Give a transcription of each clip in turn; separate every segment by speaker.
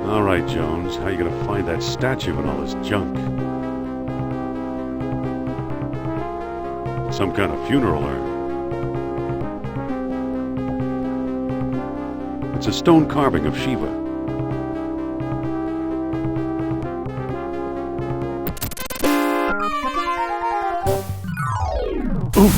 Speaker 1: All right, Jones, how you gonna find that statue and all this junk? Some kind of funeral urn. It's a stone carving of Shiva. Oof!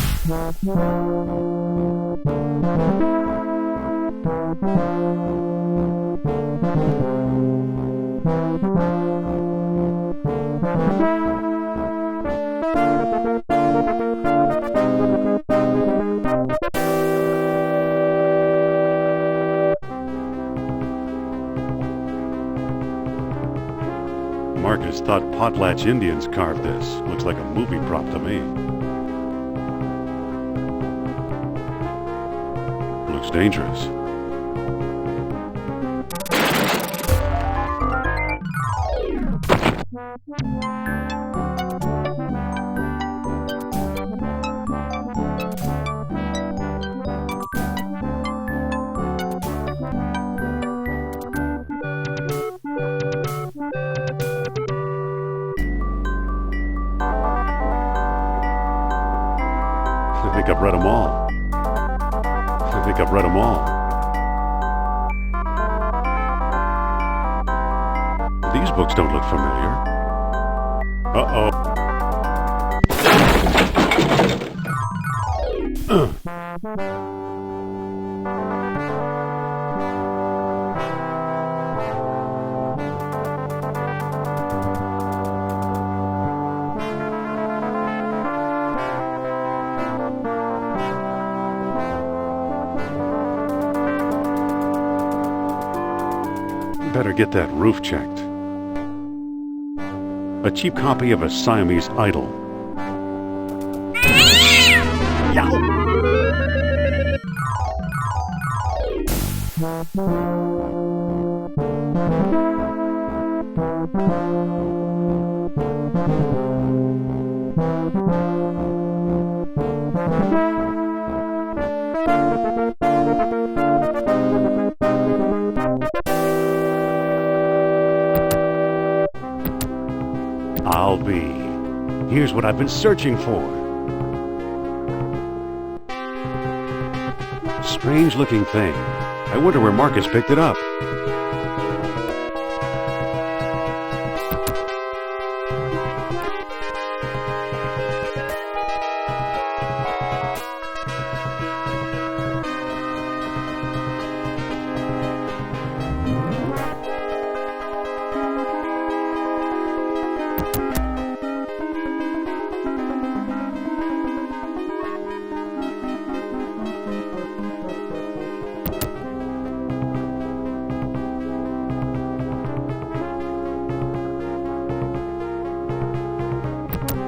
Speaker 1: Marcus thought Potlatch Indians carved this. Looks like a movie prop to me. Looks dangerous. I think I've read them all. I think I've read them all. These books don't look familiar. Uh-oh. Better get that roof checked. A cheap copy of a Siamese idol. I'll be. Here's what I've been searching for. Strange looking thing. I wonder where Marcus picked it up.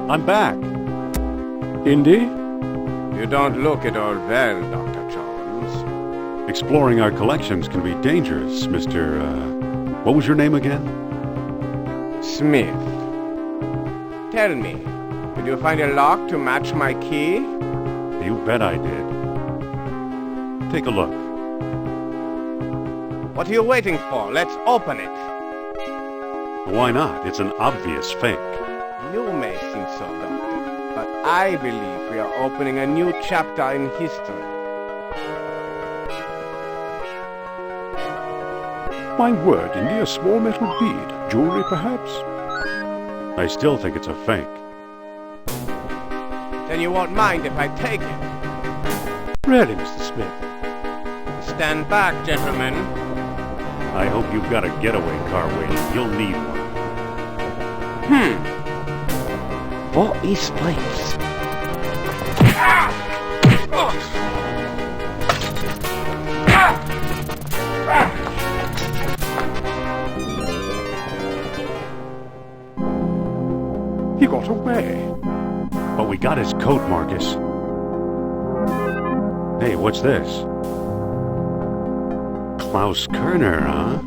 Speaker 1: I'm back.
Speaker 2: Indy? You don't look at all well, Dr. Jones.
Speaker 1: Exploring our collections can be dangerous, Mr. What was your name again?
Speaker 2: Smith. Tell me, did you find a lock to match my key?
Speaker 1: You bet I did. Take a look.
Speaker 2: What are you waiting for? Let's open it.
Speaker 1: Why not? It's an obvious fake.
Speaker 2: You may think so, Doctor, but I believe we are opening a new chapter in history.
Speaker 3: My word, Indy, a small metal bead. Jewelry, perhaps?
Speaker 1: I still think it's a fake.
Speaker 2: Then you won't mind if I take it.
Speaker 3: Really, Mr. Smith?
Speaker 2: Stand back, gentlemen.
Speaker 1: I hope you've got a getaway car waiting. You'll need one.
Speaker 4: What is this?
Speaker 3: He got away.
Speaker 1: But we got his coat, Marcus. Hey, what's this? Klaus Kerner, huh?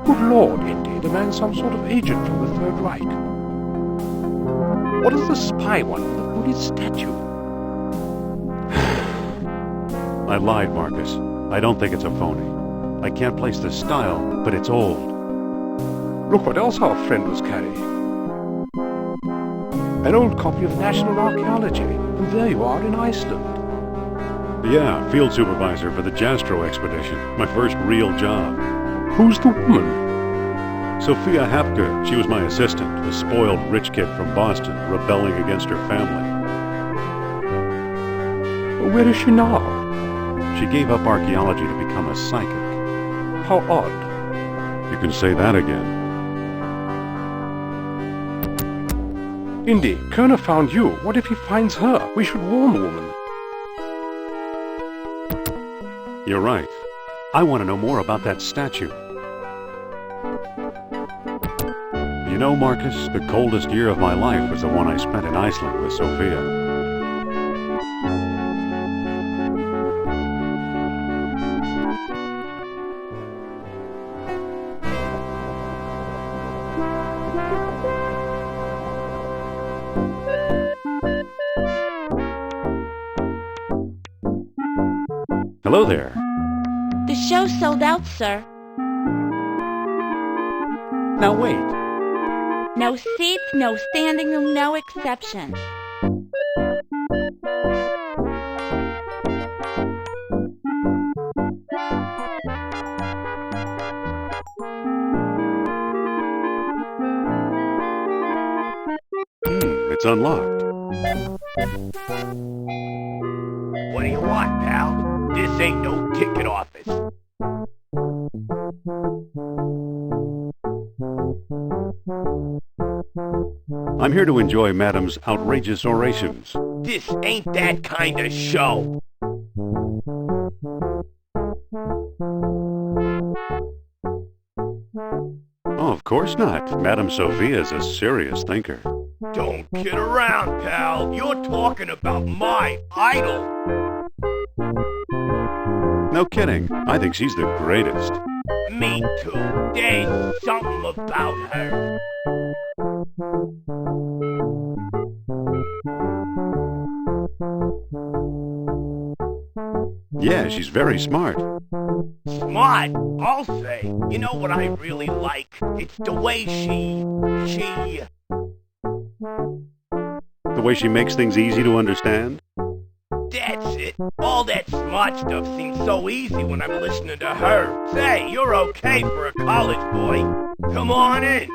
Speaker 3: Good Lord, Indy, the man's some sort of agent from the Third Reich. What does the spy want with the Buddhist statue?
Speaker 1: I lied, Marcus. I don't think it's a phony. I can't place the style, but it's old.
Speaker 3: Look what else our friend was carrying. An old copy of National Archaeology. And there you are in Iceland.
Speaker 1: Yeah, field supervisor for the Jastro expedition. My first real job.
Speaker 3: Who's the woman?
Speaker 1: Sophia Hapke. She was my assistant, a spoiled rich kid from Boston, rebelling against her family.
Speaker 3: Where is she now?
Speaker 1: She gave up archaeology to become a psychic.
Speaker 3: How odd.
Speaker 1: You can say that again.
Speaker 3: Indy, Kerner found you. What if he finds her? We should warn the woman.
Speaker 1: You're right. I want to know more about that statue. You know, Marcus, the coldest year of my life was the one I spent in Iceland with Sophia. Hello there.
Speaker 5: The show sold out, sir.
Speaker 1: Now wait.
Speaker 5: No seats, no standing room, no exceptions.
Speaker 1: It's unlocked.
Speaker 2: What do you want, pal? This ain't no ticket office.
Speaker 1: I'm here to enjoy Madam's outrageous orations.
Speaker 2: This ain't that kind of show.
Speaker 1: Oh, of course not. Madame Sophia is a serious thinker.
Speaker 2: Don't kid around, pal. You're talking about my idol.
Speaker 1: No kidding. I think she's the greatest.
Speaker 2: Me too. There's something about her.
Speaker 1: Yeah, she's very smart.
Speaker 2: Smart, I'll say. You know what I really like? It's the way she...
Speaker 1: The way she makes things easy to understand.
Speaker 2: That's it. All that smart stuff seems so easy when I'm listening to her. Say, you're okay for a college boy. Come on in.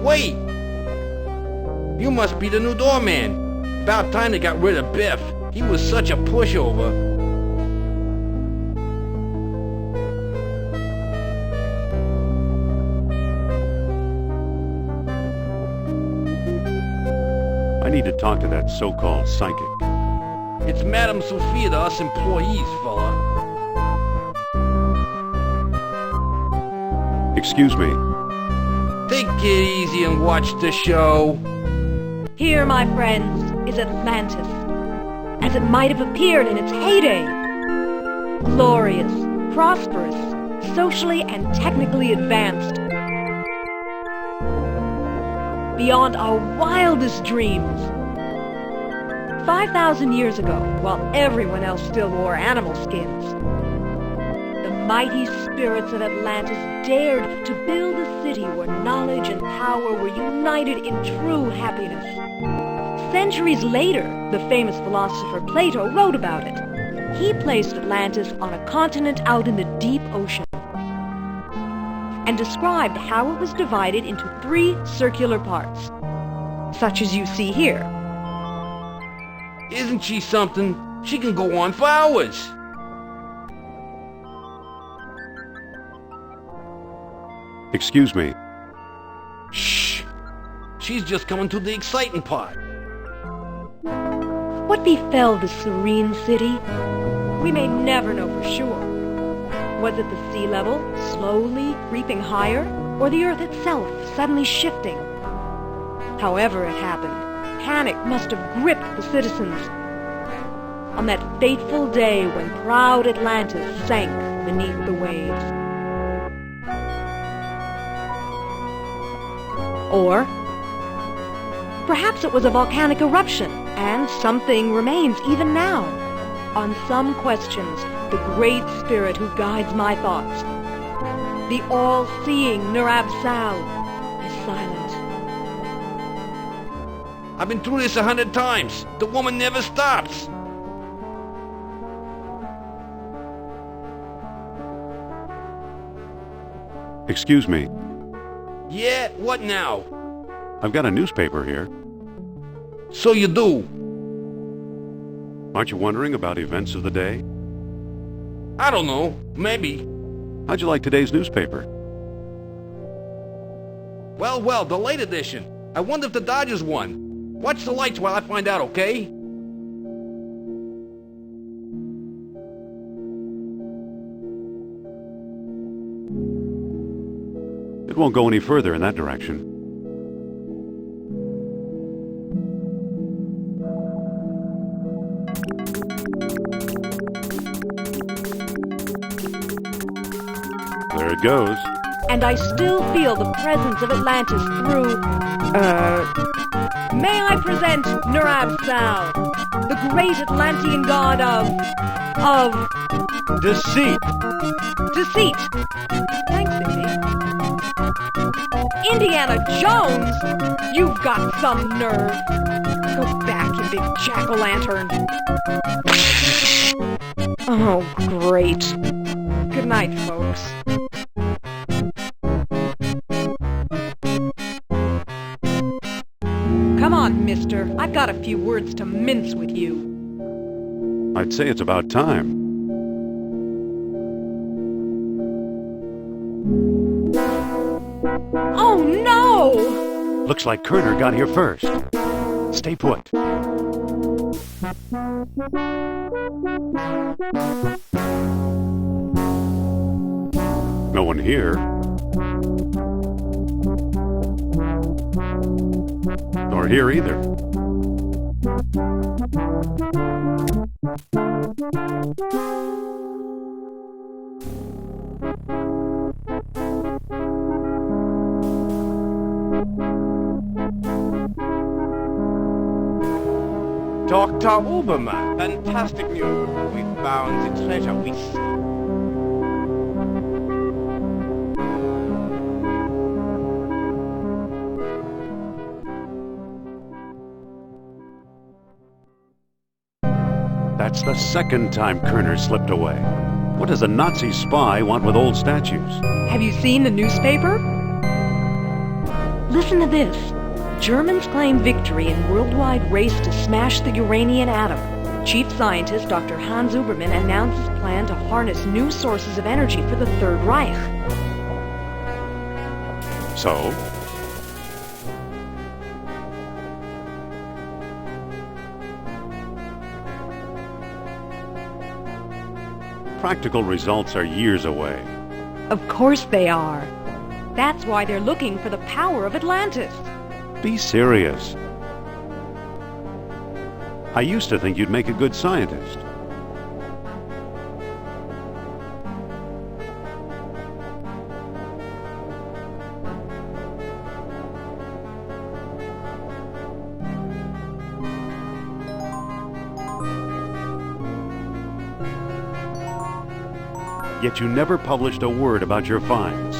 Speaker 6: Wait! You must be the new doorman. About time they got rid of Biff. He was such a pushover.
Speaker 1: I need to talk to that so-called psychic.
Speaker 6: It's Madame Sophia to us employees, fella.
Speaker 1: Excuse me.
Speaker 6: Take it easy and watch the show.
Speaker 7: Here, my friends, is Atlantis, as it might have appeared in its heyday. Glorious, prosperous, socially and technically advanced. Beyond our wildest dreams. 5,000 years ago, while everyone else still wore animal skins, the mighty spirits of Atlantis dared to build a city where knowledge and power were united in true happiness. Centuries later, the famous philosopher Plato wrote about it. He placed Atlantis on a continent out in the deep ocean and described how it was divided into 3 circular parts, such as you see here.
Speaker 6: Isn't she something? She can go on for hours.
Speaker 1: Excuse me.
Speaker 6: Shh. She's just coming to the exciting part.
Speaker 7: What befell the serene city? We may never know for sure. Was it the sea level slowly creeping higher, or the earth itself suddenly shifting? However it happened, panic must have gripped the citizens on that fateful day when proud Atlantis sank beneath the waves. Or perhaps it was a volcanic eruption, and something remains even now. On some questions, the great spirit who guides my thoughts, the all-seeing Nurab Sal, is silent.
Speaker 6: I've been through this 100 times. The woman never stops.
Speaker 1: Excuse me.
Speaker 6: Yeah, what now?
Speaker 1: I've got a newspaper here.
Speaker 6: So you do.
Speaker 1: Aren't you wondering about events of the day?
Speaker 6: I don't know. Maybe.
Speaker 1: How'd you like today's newspaper?
Speaker 6: Well, the late edition. I wonder if the Dodgers won. Watch the lights while I find out, okay?
Speaker 1: It won't go any further in that direction. There it goes.
Speaker 7: And I still feel the presence of Atlantis through... May I present Nurab Sal, the great Atlantean god of
Speaker 1: Deceit!
Speaker 7: deceit. Thanks, Cindy. Indiana Jones? You've got some nerve. Go back, you big jack-o'-lantern. Oh, great. Good night, folks. Come on, mister. I've got a few words to mince with you.
Speaker 1: I'd say it's about time.
Speaker 7: Oh, no!
Speaker 1: Looks like Kerner got here first. Stay put. No one here. Nor here either.
Speaker 2: Dr. Obermann, fantastic news. We found the treasure we seek.
Speaker 1: That's the second time Kerner slipped away. What does a Nazi spy want with old statues?
Speaker 7: Have you seen the newspaper? Listen to this. Germans claim victory in worldwide race to smash the uranium atom. Chief scientist Dr. Hans Ubermann announces plan to harness new sources of energy for the Third Reich.
Speaker 1: So? Practical results are years away.
Speaker 7: Of course they are. That's why they're looking for the power of Atlantis.
Speaker 1: Be serious. I used to think you'd make a good scientist. Yet you never published a word about your finds.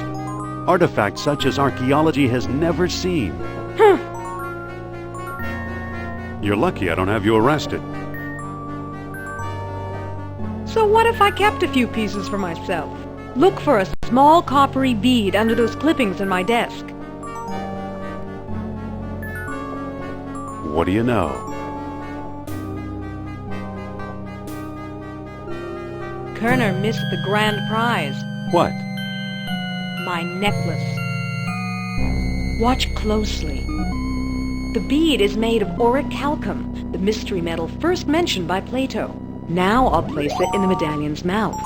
Speaker 1: Artifacts such as archaeology has never seen. You're lucky I don't have you arrested.
Speaker 7: So what if I kept a few pieces for myself? Look for a small coppery bead under those clippings in my desk.
Speaker 1: What do you know?
Speaker 7: Kerner missed the grand prize.
Speaker 1: What?
Speaker 7: My necklace. Watch closely. The bead is made of orichalcum, the mystery metal first mentioned by Plato. Now I'll place it in the medallion's mouth.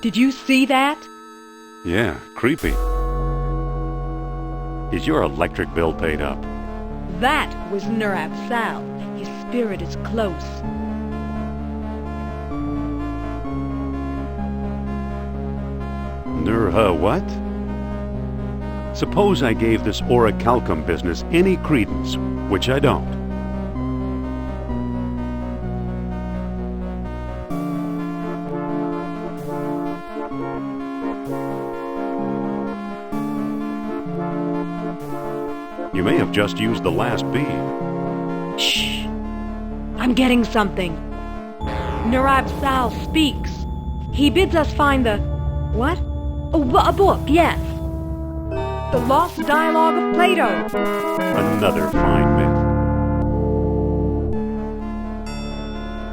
Speaker 7: Did you see that?
Speaker 1: Yeah, creepy. Is your electric bill paid up?
Speaker 7: That was Nurab Sal. His spirit is close.
Speaker 1: What? Suppose I gave this orichalcum business any credence, which I don't. You may have just used the last bead.
Speaker 7: Shh! I'm getting something. Nurab Sal speaks. He bids us find the... what? A book, yes. The Lost Dialogue of Plato.
Speaker 1: Another fine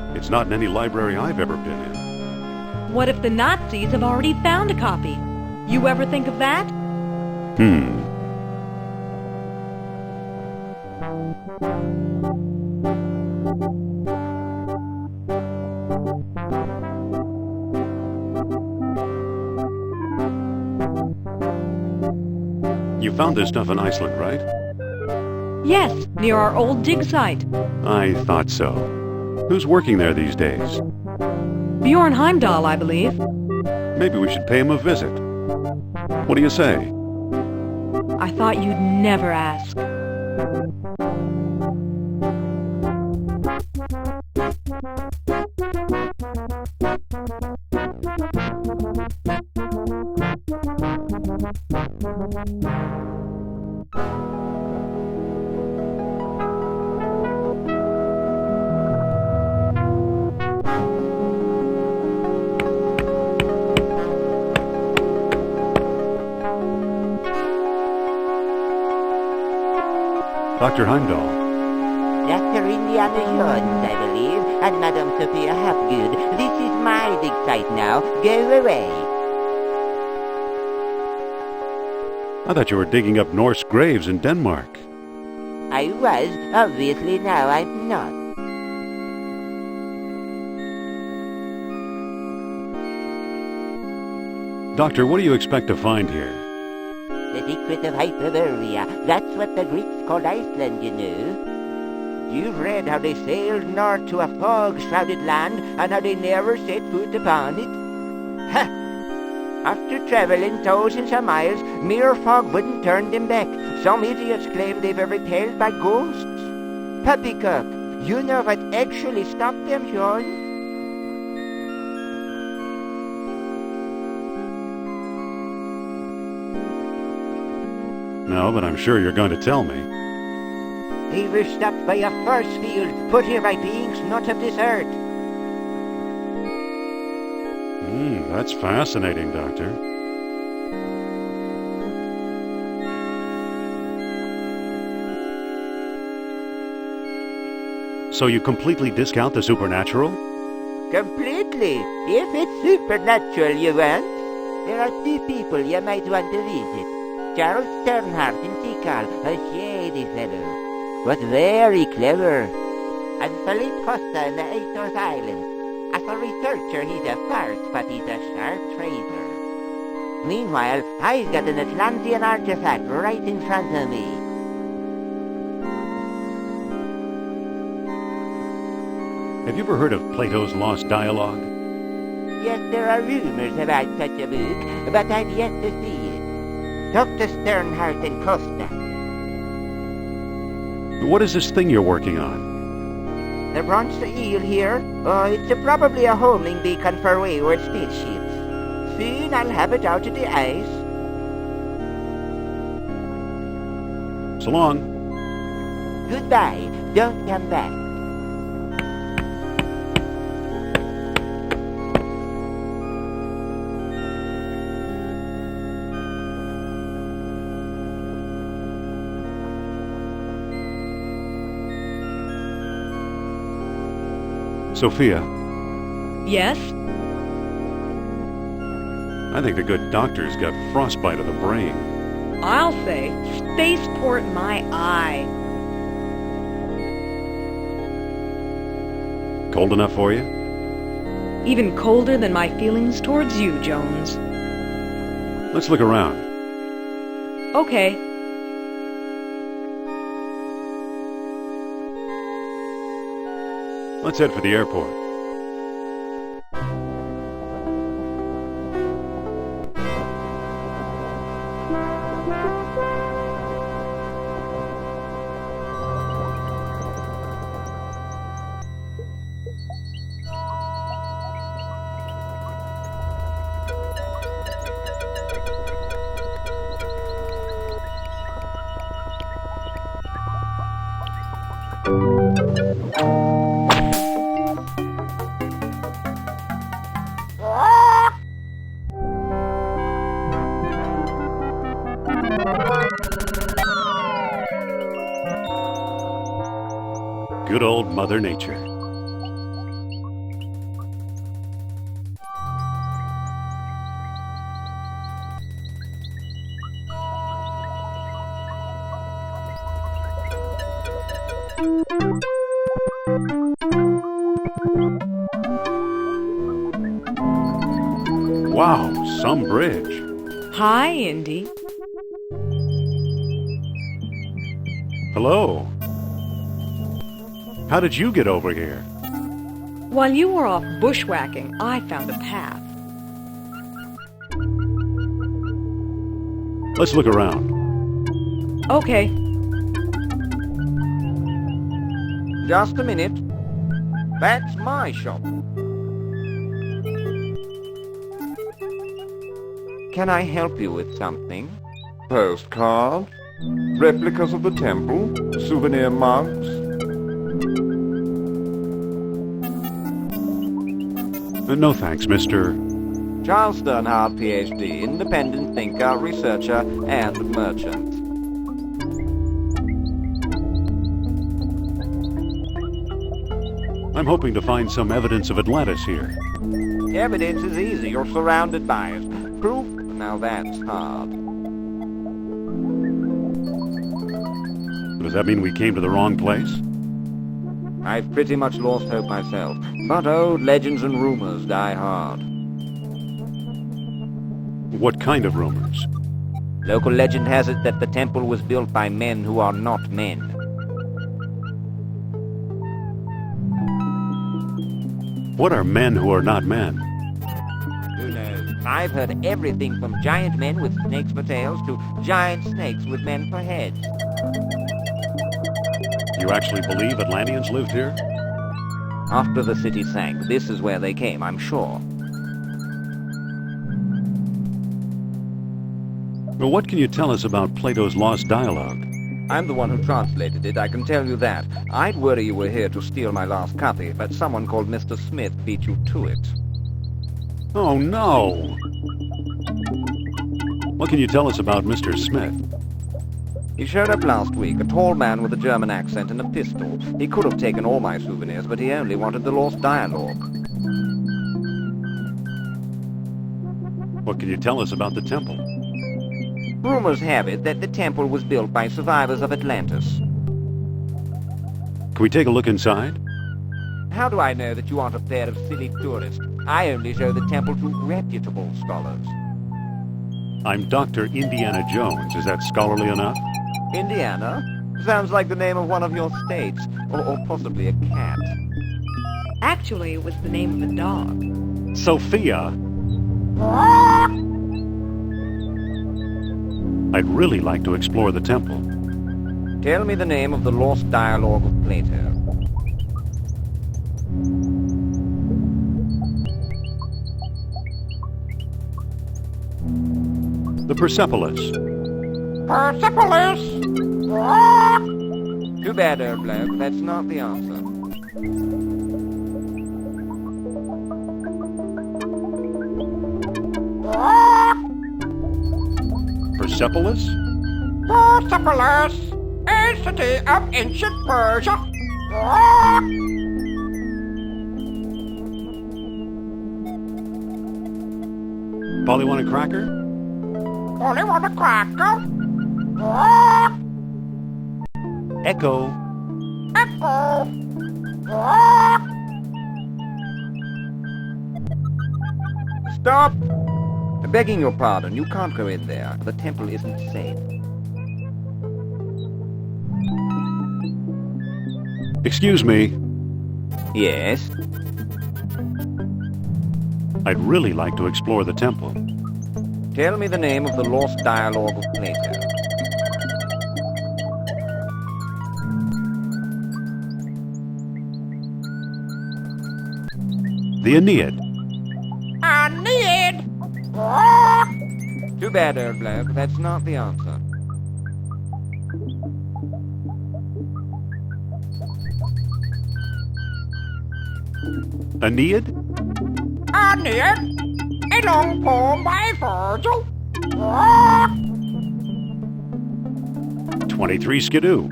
Speaker 1: myth. It's not in any library I've ever been in.
Speaker 7: What if the Nazis have already found a copy? You ever think of that?
Speaker 1: You found this stuff in Iceland, right?
Speaker 7: Yes, near our old dig site.
Speaker 1: I thought so. Who's working there these days?
Speaker 7: Bjorn Heimdall, I believe.
Speaker 1: Maybe we should pay him a visit. What do you say?
Speaker 7: I thought you'd never ask.
Speaker 1: Dr. Heimdall.
Speaker 4: Dr. Indiana Jones, I believe, and Madame Sophia Hapgood. This is my dig site now. Go away.
Speaker 1: I thought you were digging up Norse graves in Denmark.
Speaker 4: I was. Obviously now I'm not.
Speaker 1: Doctor, what do you expect to find here?
Speaker 4: The secret of Hyperborea. That's what the Greeks called Iceland, you know. You've read how they sailed north to a fog-shrouded land and how they never set foot upon it? Ha! After traveling thousands of miles, mere fog wouldn't turn them back. Some idiots claim they were repelled by ghosts. Poppycock, you know what actually stopped them, Sean?
Speaker 1: No, but I'm sure you're going to tell me.
Speaker 4: They were stopped by a force field put here by beings not of this earth.
Speaker 1: That's fascinating, Doctor. So you completely discount the supernatural?
Speaker 4: Completely. If it's supernatural you want, there are two people you might want to visit. Charles Sternhardt in Tikal, a shady fellow, but very clever. And Philippe Costa in the Athos Islands. As a researcher, he's a farce, but he's a sharp trader. Meanwhile, I've got an Atlantean artifact right in front of me.
Speaker 1: Have you ever heard of Plato's Lost Dialogue?
Speaker 4: Yes, there are rumors about such a book, but I've yet to see it. Dr. Sternhardt and Costa.
Speaker 1: What is this thing you're working on?
Speaker 4: The bronze eel here? It's probably a homing beacon for wayward spaceships. Soon I'll have it out of the ice.
Speaker 1: So long.
Speaker 4: Goodbye. Don't come back.
Speaker 1: Sophia,
Speaker 7: Yes?
Speaker 1: I think the good doctor's got frostbite of the brain.
Speaker 7: I'll say, spaceport my eye.
Speaker 1: Cold enough for you?
Speaker 7: Even colder than my feelings towards you, Jones.
Speaker 1: Let's look around.
Speaker 7: Okay.
Speaker 1: Let's head for the airport. Good old Mother Nature. Wow, some bridge.
Speaker 7: Hi, Indy.
Speaker 1: Hello. How did you get over here?
Speaker 7: While you were off bushwhacking, I found a path.
Speaker 1: Let's look around.
Speaker 7: Okay.
Speaker 6: Just a minute. That's my shop. Can I help you with something?
Speaker 3: Postcard? Replicas of the temple? Souvenir mugs?
Speaker 1: No thanks, Mr.
Speaker 6: Charles Sternhardt, PhD, independent thinker, researcher, and merchant.
Speaker 1: I'm hoping to find some evidence of Atlantis here.
Speaker 6: Evidence is easy. You're surrounded by it. Proof? Now that's hard.
Speaker 1: Does that mean we came to the wrong place?
Speaker 6: I've pretty much lost hope myself, but old legends and rumors die hard.
Speaker 1: What kind of rumors?
Speaker 6: Local legend has it that the temple was built by men who are not men.
Speaker 1: What are men who are not men?
Speaker 6: Who knows? I've heard everything from giant men with snakes for tails to giant snakes with men for heads.
Speaker 1: You actually believe Atlanteans lived here?
Speaker 6: After the city sank, this is where they came, I'm sure.
Speaker 1: Well, what can you tell us about Plato's Lost Dialogue?
Speaker 6: I'm the one who translated it, I can tell you that. I'd worry you were here to steal my last copy, but someone called Mr. Smith beat you to it.
Speaker 1: Oh, no! What can you tell us about Mr. Smith?
Speaker 6: He showed up last week, a tall man with a German accent and a pistol. He could have taken all my souvenirs, but he only wanted the Lost Dialogue.
Speaker 1: What can you tell us about the temple?
Speaker 6: Rumors have it that the temple was built by survivors of Atlantis.
Speaker 1: Can we take a look inside?
Speaker 6: How do I know that you aren't a pair of silly tourists? I only show the temple to reputable scholars.
Speaker 1: I'm Dr. Indiana Jones. Is that scholarly enough?
Speaker 6: Indiana? Sounds like the name of one of your states, or possibly a cat.
Speaker 7: Actually, it was the name of a dog.
Speaker 1: Sophia! I'd really like to explore the temple.
Speaker 6: Tell me the name of the Lost Dialogue of Plato.
Speaker 1: The Persepolis.
Speaker 4: Persepolis! Too bad, old bloke. That's not the answer.
Speaker 1: Persepolis?
Speaker 4: Persepolis, a city of ancient Persia.
Speaker 1: Polly want a cracker?
Speaker 4: Only want a cracker.
Speaker 1: Echo.
Speaker 4: Echo. Stop! Begging your pardon, you can't go in there. The temple isn't safe.
Speaker 1: Excuse me.
Speaker 4: Yes?
Speaker 1: I'd really like to explore the temple.
Speaker 4: Tell me the name of the lost dialogue of Plato.
Speaker 1: The Aeneid.
Speaker 4: Aeneid! Too bad, old bloke. That's not the answer.
Speaker 1: Aeneid?
Speaker 4: Aeneid? A long poem by Virgil.
Speaker 1: 23 Skidoo.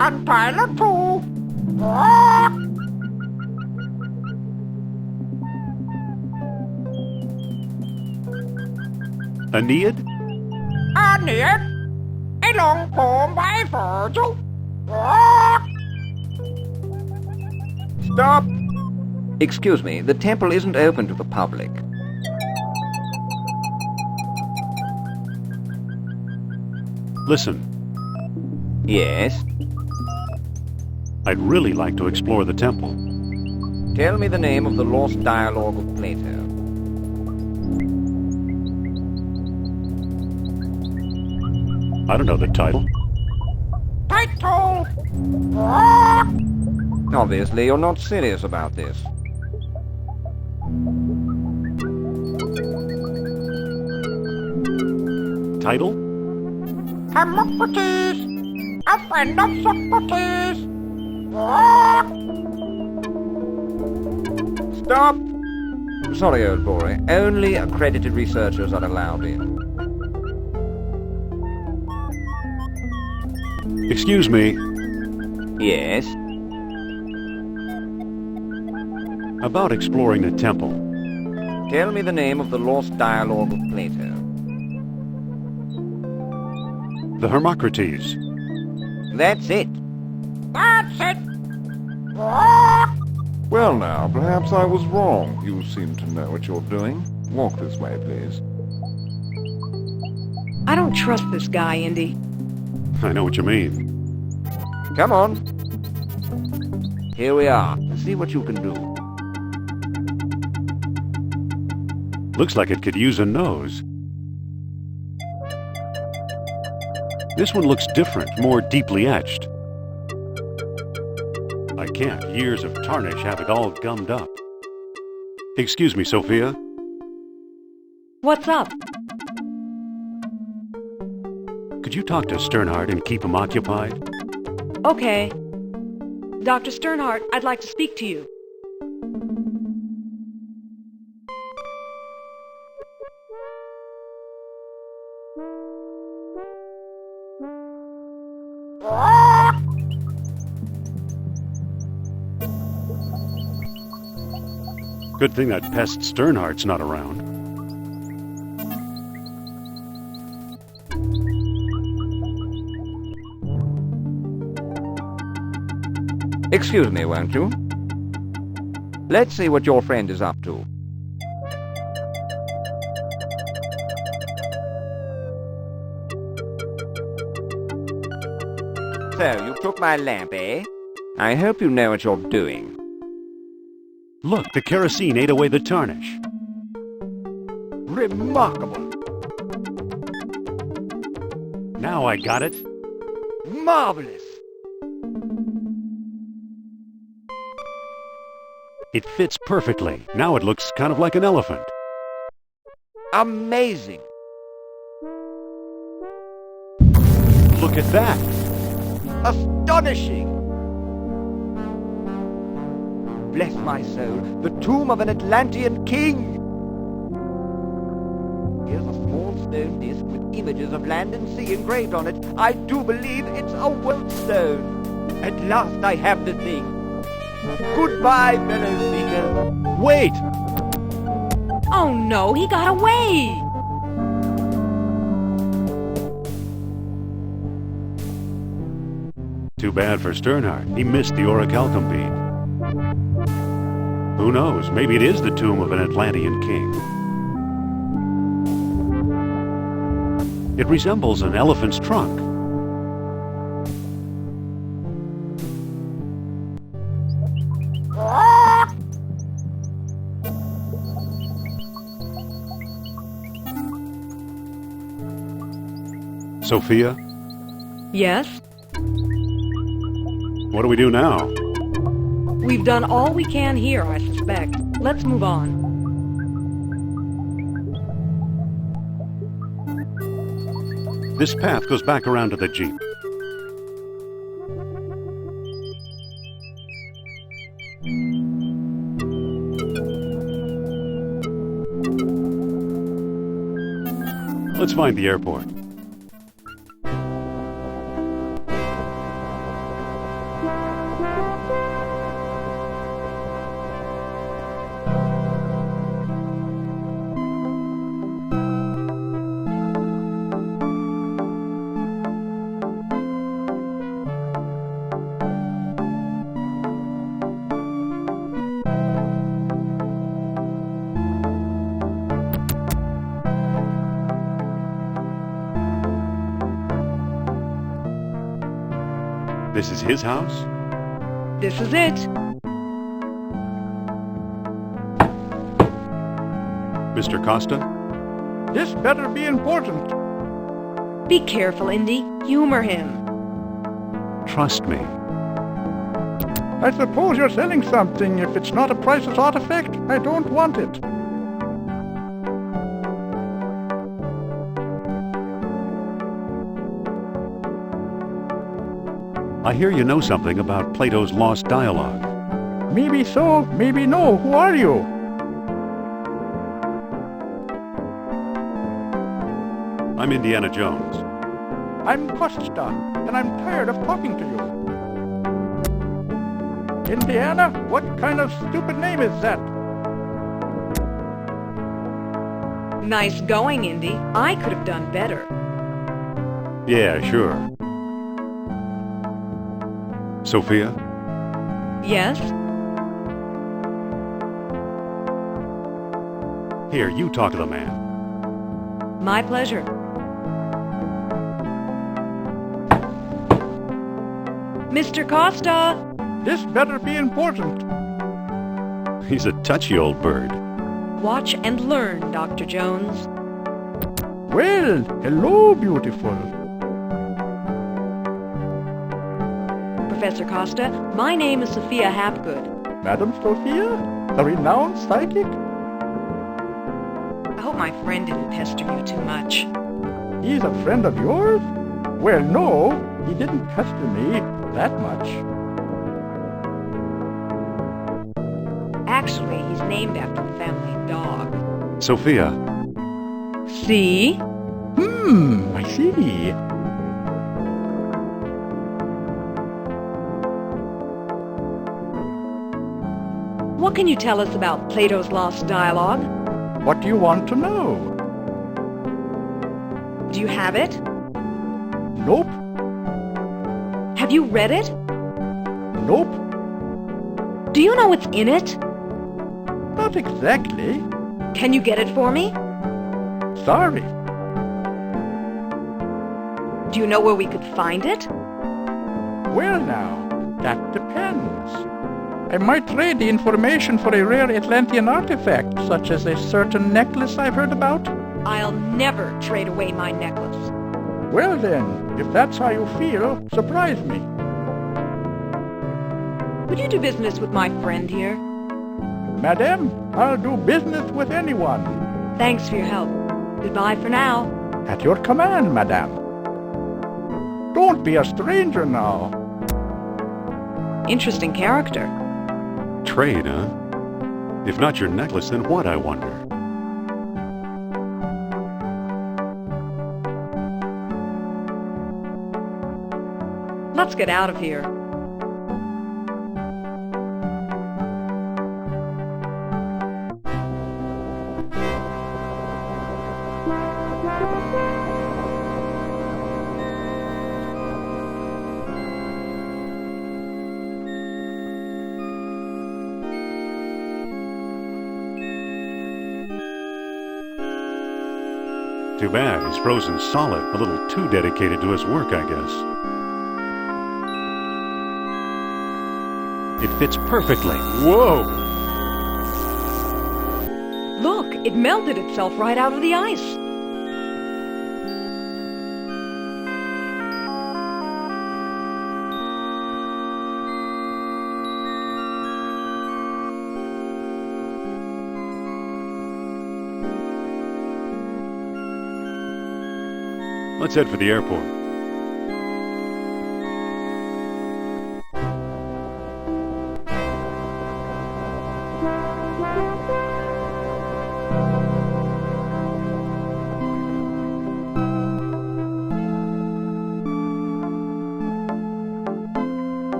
Speaker 4: And Tyler too.
Speaker 1: Aeneid?
Speaker 4: Aeneid? A long poem by Virgil. Stop! Excuse me, the temple isn't open to the public.
Speaker 1: Listen,
Speaker 4: Yes?
Speaker 1: I'd really like to explore the temple.
Speaker 4: Tell me the name of the lost dialogue of Plato.
Speaker 1: I don't know the title.
Speaker 4: Title! Obviously, you're not serious about this.
Speaker 1: Title?
Speaker 4: Hermocrates, a friend of Socrates. Stop! Sorry, old boy. Only accredited researchers are allowed in.
Speaker 1: Excuse me.
Speaker 4: Yes?
Speaker 1: About exploring the temple.
Speaker 4: Tell me the name of the lost dialogue of Plato.
Speaker 1: The Hermocrates.
Speaker 4: That's it. That's it.
Speaker 8: Well now, perhaps I was wrong. You seem to know what you're doing. Walk this way, please.
Speaker 7: I don't trust this guy, Indy.
Speaker 1: I know what you mean.
Speaker 4: Come on. Here we are. See what you can do.
Speaker 1: Looks like it could use a nose. This one looks different, more deeply etched. I can't. Years of tarnish have it all gummed up. Excuse me, Sophia.
Speaker 7: What's up?
Speaker 1: Could you talk to Sternhardt and keep him occupied?
Speaker 7: Okay. Dr. Sternhardt, I'd like to speak to you.
Speaker 1: Good thing that pest Sternhardt's not around.
Speaker 4: Excuse me, won't you? Let's see what your friend is up to. So, you took my lamp, eh? I hope you know what you're doing.
Speaker 1: Look, the kerosene ate away the tarnish.
Speaker 4: Remarkable!
Speaker 1: Now I got it.
Speaker 4: Marvelous!
Speaker 1: It fits perfectly. Now it looks kind of like an elephant.
Speaker 4: Amazing!
Speaker 1: Look at that!
Speaker 9: Astonishing! Bless my soul, the tomb of an Atlantean king! Here's a small stone disc with images of land and sea engraved on it. I do believe it's a world stone. At last I have the thing. Goodbye, fellow seeker.
Speaker 1: Wait!
Speaker 7: Oh no, he got away!
Speaker 1: Too bad for Sternhardt. He missed the orichalcum bead. Who knows? Maybe it is the tomb of an Atlantean king. It resembles an elephant's trunk. Sophia?
Speaker 7: Yes?
Speaker 1: What do we do now?
Speaker 7: We've done all we can here, I suspect. Let's move on.
Speaker 1: This path goes back around to the Jeep. Let's find the airport. This is his house?
Speaker 7: This is it.
Speaker 1: Mr. Costa?
Speaker 9: This better be important.
Speaker 7: Be careful, Indy. Humor him.
Speaker 1: Trust me.
Speaker 9: I suppose you're selling something. If it's not a priceless artifact, I don't want it.
Speaker 1: I hear you know something about Plato's lost dialogue.
Speaker 9: Maybe so, maybe no. Who are you?
Speaker 1: I'm Indiana Jones.
Speaker 9: I'm Costa, and I'm tired of talking to you. Indiana? What kind of stupid name is that?
Speaker 7: Nice going, Indy. I could have done better.
Speaker 1: Yeah, sure. Sophia?
Speaker 7: Yes?
Speaker 1: Here, you talk to the man.
Speaker 7: My pleasure. Mr. Costa!
Speaker 9: This better be important.
Speaker 1: He's a touchy old bird.
Speaker 7: Watch and learn, Dr. Jones.
Speaker 9: Well, hello, beautiful.
Speaker 7: Professor Costa, my name is Sophia Hapgood.
Speaker 9: Madam Sophia? A renowned psychic?
Speaker 7: I hope my friend didn't pester you too much.
Speaker 9: He's a friend of yours? Well, no, he didn't pester me that much.
Speaker 7: Actually, he's named after the family dog.
Speaker 1: Sophia.
Speaker 7: See?
Speaker 9: I see.
Speaker 7: What can you tell us about Plato's lost dialogue?
Speaker 9: What do you want to know?
Speaker 7: Do you have it?
Speaker 9: Nope.
Speaker 7: Have you read it?
Speaker 9: Nope.
Speaker 7: Do you know what's in it?
Speaker 9: Not exactly.
Speaker 7: Can you get it for me?
Speaker 9: Sorry.
Speaker 7: Do you know where we could find it?
Speaker 9: Well now, that depends. I might trade the information for a rare Atlantean artifact, such as a certain necklace I've heard about.
Speaker 7: I'll never trade away my necklace.
Speaker 9: Well then, if that's how you feel, surprise me.
Speaker 7: Would you do business with my friend here?
Speaker 9: Madame, I'll do business with anyone.
Speaker 7: Thanks for your help. Goodbye for now.
Speaker 9: At your command, madame.
Speaker 10: Don't be a stranger now.
Speaker 7: Interesting character.
Speaker 1: Trade, huh? If not your necklace, then what, I wonder?
Speaker 7: Let's get out of here.
Speaker 1: Too bad, he's frozen solid. A little too dedicated to his work, I guess. It fits perfectly. Whoa!
Speaker 7: Look, it melted itself right out of the ice.
Speaker 1: Let's head for the airport.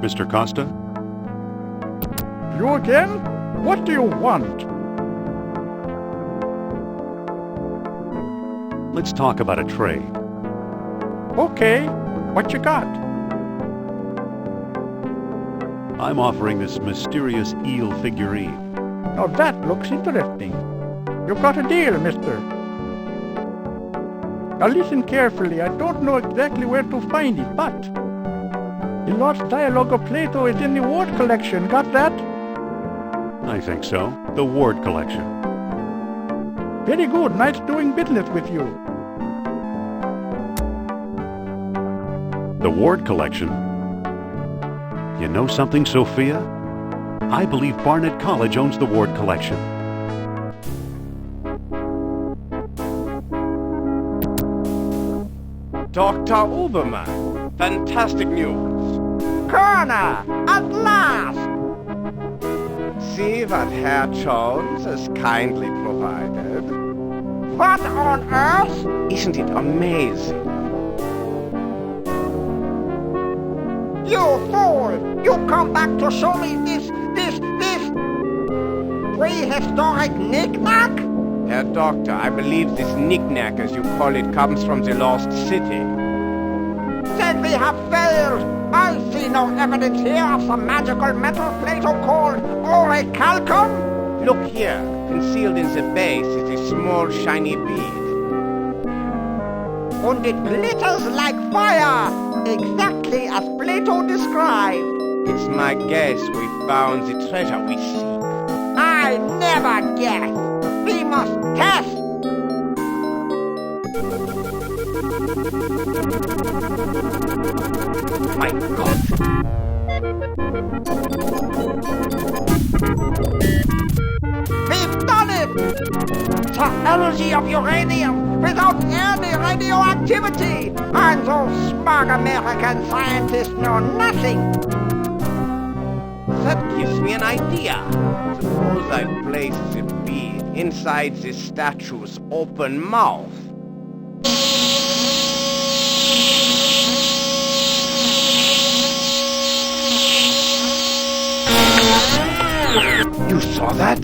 Speaker 1: Mr. Costa?
Speaker 10: You again? What do you want?
Speaker 1: Let's talk about a trade.
Speaker 10: Okay, what you got?
Speaker 1: I'm offering this mysterious eel figurine.
Speaker 10: Now that looks interesting. You've got a deal, mister. Now listen carefully. I don't know exactly where to find it, but the lost dialogue of Plato is in the Ward collection. Got that?
Speaker 1: I think so. The Ward collection.
Speaker 10: Very good. Nice doing business with you.
Speaker 1: The Ward collection? You know something, Sophia? I believe Barnet College owns the Ward collection.
Speaker 2: Dr. Obermann, fantastic news.
Speaker 9: Colonel, at last!
Speaker 2: See what Herr Jones has kindly provided.
Speaker 9: What on earth?
Speaker 2: Isn't it amazing?
Speaker 9: You fool! You come back to show me this prehistoric knick-knack?
Speaker 2: Herr Doctor, I believe this knick-knack, as you call it, comes from the lost city.
Speaker 9: Then we have failed! I see no evidence here of some magical metal Plato called orichalcum!
Speaker 2: Look here, concealed in the base is a small shiny bead.
Speaker 9: And it glitters like fire, exactly as Plato described.
Speaker 2: It's my guess we found the treasure we seek.
Speaker 9: I never guess. We must test.
Speaker 2: My God!
Speaker 9: We've done it! The energy of uranium without any radioactivity! And those smug American scientists know nothing!
Speaker 2: That gives me an idea. Suppose I place the bead inside the statue's open mouth. You saw that?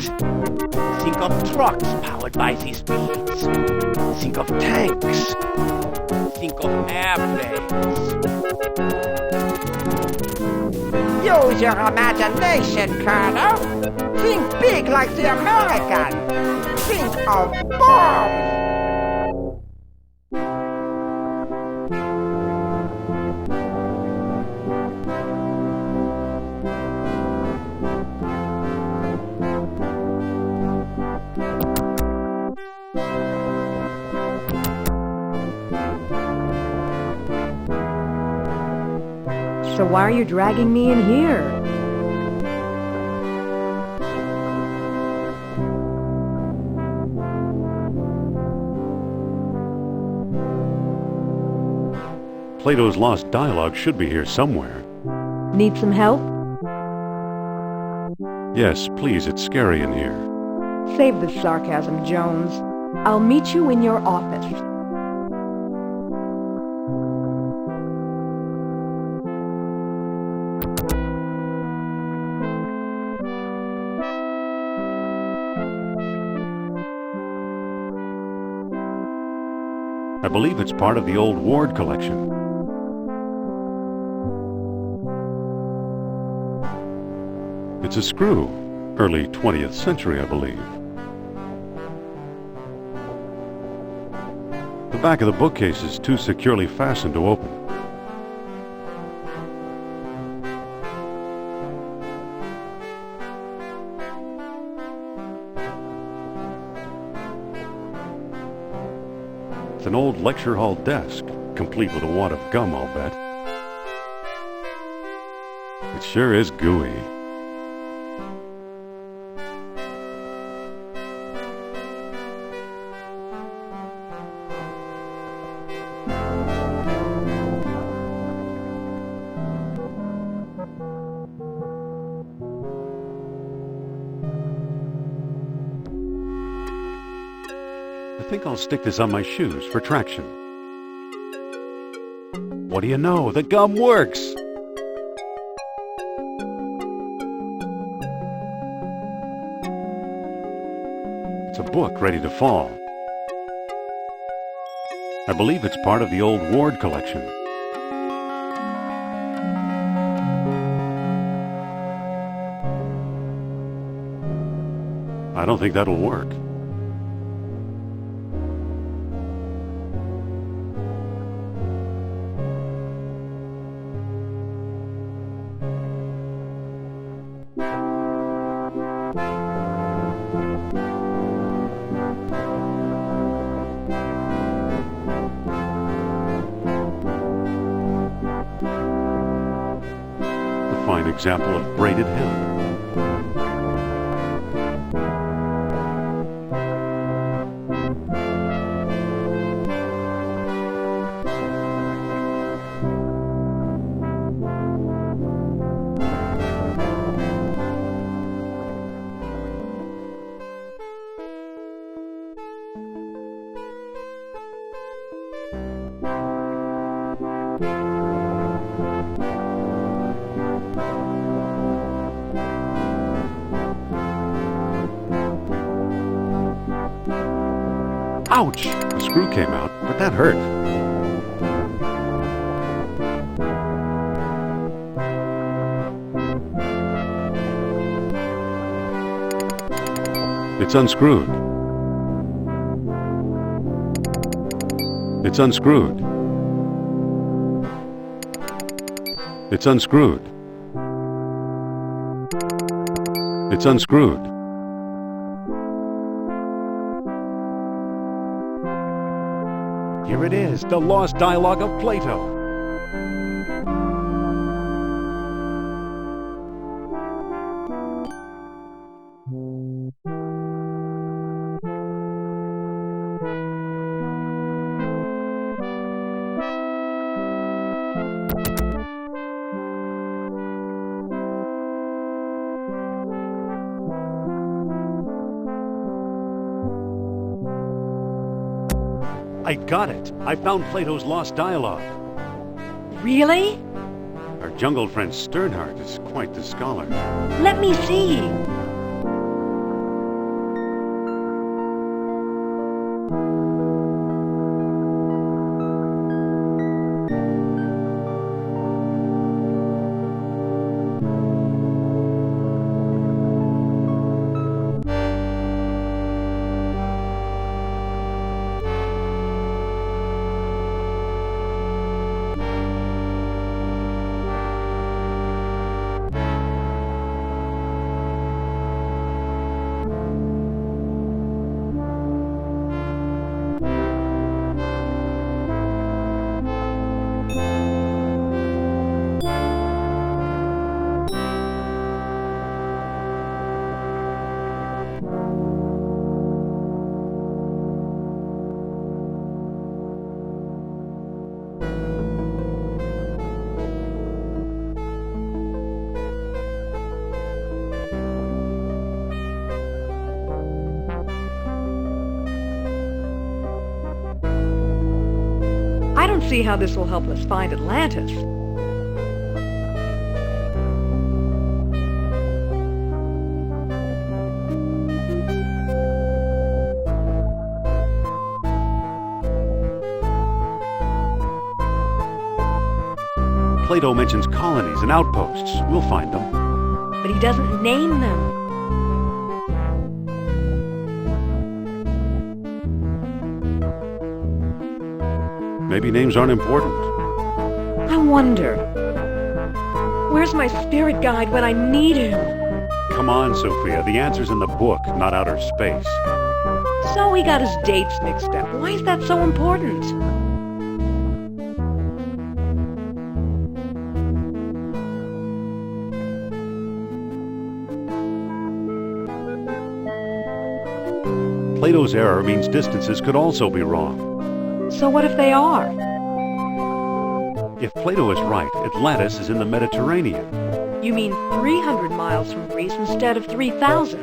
Speaker 2: Think of trucks powered by these beads. Think of tanks. Think of airplanes.
Speaker 9: Use your imagination, Colonel. Think big like the American. Think of bombs.
Speaker 7: So why are you dragging me in here?
Speaker 1: Plato's Lost Dialogue should be here somewhere.
Speaker 7: Need some help?
Speaker 1: Yes, please, it's scary in here.
Speaker 7: Save the sarcasm, Jones. I'll meet you in your office.
Speaker 1: I believe it's part of the old Ward collection. It's a screw. Early 20th century, I believe. The back of the bookcase is too securely fastened to open. It's an old lecture hall desk, complete with a wad of gum, I'll bet. It sure is gooey. I think I'll stick this on my shoes for traction. What do you know? The gum works! It's a book ready to fall. I believe it's part of the old Ward collection. I don't think that'll work. Fine example of braided hem. Ouch! The screw came out, but that hurt. It's unscrewed. It's unscrewed. It's unscrewed. It's unscrewed. Here it is, the Lost Dialogue of Plato. I got it. I found Plato's Lost Dialogue.
Speaker 7: Really?
Speaker 1: Our jungle friend Sternhardt is quite the scholar.
Speaker 7: Let me see. see how this will help us find Atlantis.
Speaker 1: Plato mentions colonies and outposts. We'll find them.
Speaker 7: But he doesn't name them.
Speaker 1: Maybe names aren't important.
Speaker 7: I wonder, where's my spirit guide when I need him?
Speaker 1: Come on, Sophia. The answer's in the book, not outer space.
Speaker 7: So he got his dates mixed up. Why is that so important?
Speaker 1: Plato's error means distances could also be wrong.
Speaker 7: So what if they are?
Speaker 1: If Plato is right, Atlantis is in the Mediterranean.
Speaker 7: You mean 300 miles from Greece instead of 3,000?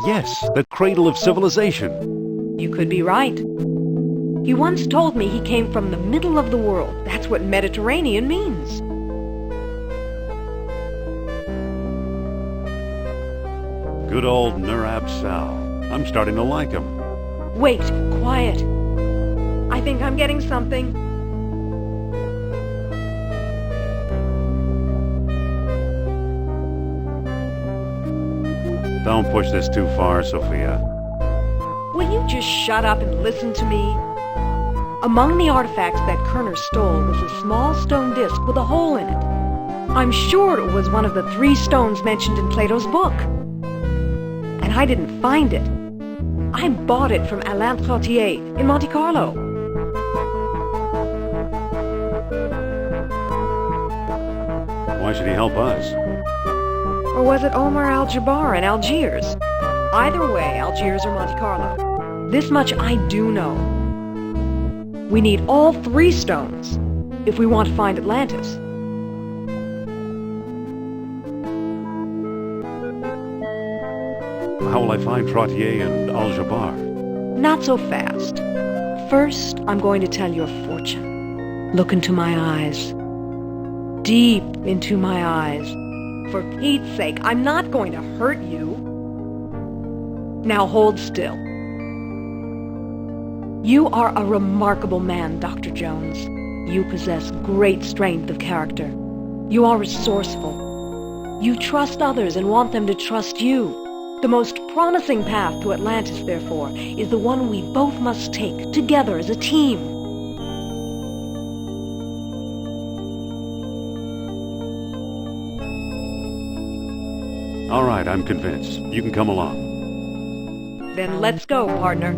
Speaker 1: Yes, the cradle of civilization.
Speaker 7: You could be right. He once told me he came from the middle of the world. That's what Mediterranean means.
Speaker 1: Good old Nurab Sal. I'm starting to like him.
Speaker 7: Wait, quiet. I think I'm getting something.
Speaker 1: Don't push this too far, Sophia.
Speaker 7: Will you just shut up and listen to me? Among the artifacts that Kerner stole was a small stone disc with a hole in it. I'm sure it was one of the 3 stones mentioned in Plato's book. And I didn't find it. I bought it from Alain Trottier in Monte Carlo.
Speaker 1: Why should he help us?
Speaker 7: Or was it Omar Al-Jabbar in Algiers? Either way, Algiers or Monte Carlo. This much I do know. We need all 3 stones if we want to find Atlantis.
Speaker 1: How will I find Trottier and Al-Jabbar?
Speaker 7: Not so fast. First, I'm going to tell your fortune. Look into my eyes. Deep into my eyes. For Pete's sake, I'm not going to hurt you. Now hold still. You are a remarkable man, Dr. Jones. You possess great strength of character. You are resourceful. You trust others and want them to trust you. The most promising path to Atlantis, therefore, is the one we both must take, together as a team.
Speaker 1: All right, I'm convinced. You can come along.
Speaker 7: Then let's go, partner.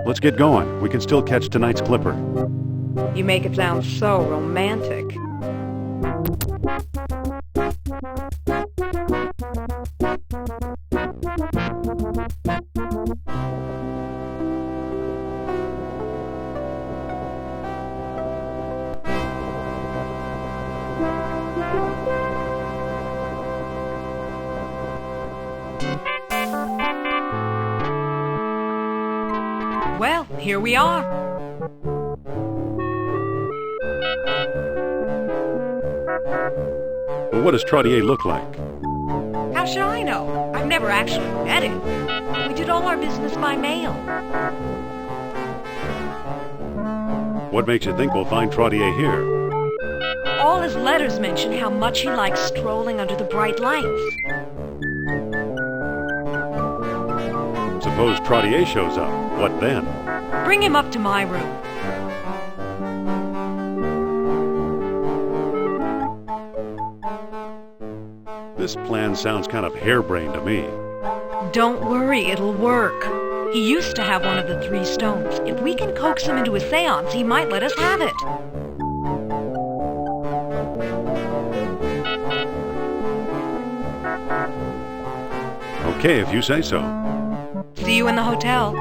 Speaker 1: Let's get going. We can still catch tonight's clipper.
Speaker 7: You make it sound so romantic. Well, here we are.
Speaker 1: Well, what does Trottier look like?
Speaker 7: How should I know? I've never actually met him. We did all our business by mail.
Speaker 1: What makes you think we'll find Trottier here?
Speaker 7: All his letters mention how much he likes strolling under the bright lights.
Speaker 1: Suppose Trottier shows up. What then?
Speaker 7: Bring him up to my room.
Speaker 1: This plan sounds kind of harebrained to me.
Speaker 7: Don't worry, it'll work. He used to have one of the 3 stones. If we can coax him into a seance, he might let us have it.
Speaker 1: Okay, if you say so.
Speaker 7: See you in the hotel.